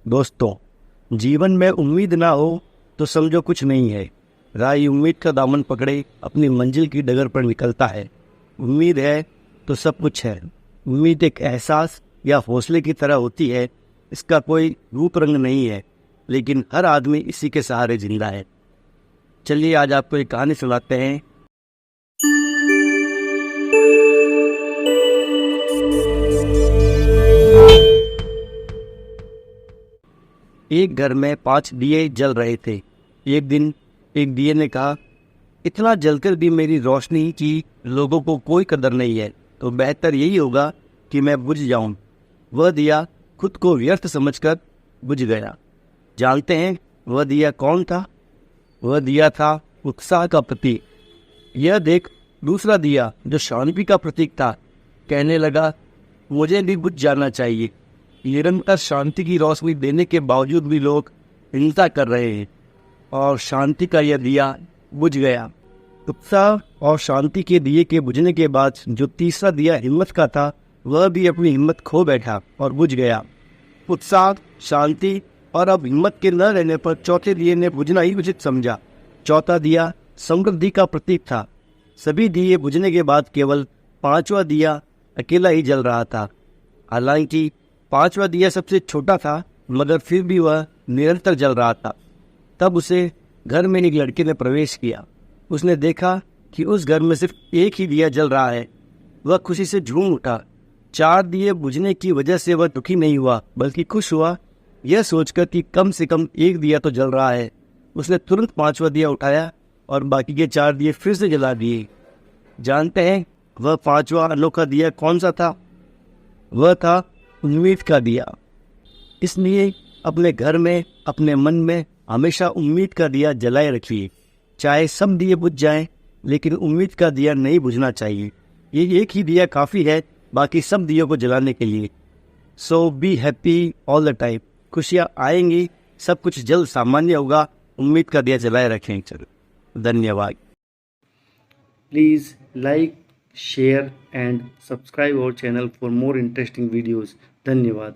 दोस्तों, जीवन में उम्मीद ना हो तो समझो कुछ नहीं है। राही उम्मीद का दामन पकड़े अपनी मंजिल की डगर पर निकलता है। उम्मीद है तो सब कुछ है। उम्मीद एक एहसास या हौसले की तरह होती है। इसका कोई रूप रंग नहीं है, लेकिन हर आदमी इसी के सहारे जिंदा है। चलिए आज आपको एक कहानी सुनाते हैं। एक घर में 5 दिए जल रहे थे। एक दिन एक दिए ने कहा, इतना जलकर भी मेरी रोशनी की लोगों को कोई कदर नहीं है, तो बेहतर यही होगा कि मैं बुझ जाऊं। वह दिया खुद को व्यर्थ समझकर बुझ गया। जानते हैं वह दिया कौन था? वह दिया था उत्साह का प्रतीक। यह देख दूसरा दिया जो शांति का प्रतीक था कहने लगा, मुझे भी बुझ जाना चाहिए। निरंतर शांति की रोशनी देने के बावजूद भी लोग हिंसा कर रहे हैं और शांति का यह दिया बुझ गया। उत्साह और शांति के दिए के बुझने के बाद जो तीसरा दिया हिम्मत का था, वह भी अपनी हिम्मत खो बैठा और बुझ गया। उत्साह, शांति और अब हिम्मत के न रहने पर चौथे दिए ने बुझना ही उचित समझा। चौथा दिया समृद्धि का प्रतीक था। सभी दिए बुझने के बाद केवल 5वां दिया अकेला ही जल रहा था। हालांकि 5वां दिया सबसे छोटा था, मगर फिर भी वह निरंतर जल रहा था। तब उसे घर में एक लड़के ने प्रवेश किया। उसने देखा कि उस घर में सिर्फ एक ही दिया जल रहा है। वह खुशी से झूम उठा। 4 दिए बुझने की वजह से वह दुखी नहीं हुआ, बल्कि खुश हुआ, यह सोचकर कि कम से कम एक दिया तो जल रहा है। उसने तुरंत 5वां दिया उठाया और बाकी के 4 दिए फिर से जला दिए। जानते हैं वह 5वां अनोखा दिया कौन सा था? वह था उम्मीद का दिया। इसलिए अपने घर में, अपने मन में हमेशा उम्मीद का दिया जलाए रखिए। चाहे सब दिए बुझ जाएं, लेकिन उम्मीद का दिया नहीं बुझना चाहिए। ये एक ही दिया काफ़ी है बाकी सब दियों को जलाने के लिए। So be happy all the time. खुशियाँ आएंगी, सब कुछ जल्द सामान्य होगा। उम्मीद का दिया जलाए रखें। चलो, धन्यवाद। Please like, share and subscribe our channel for more interesting videos. धन्यवाद।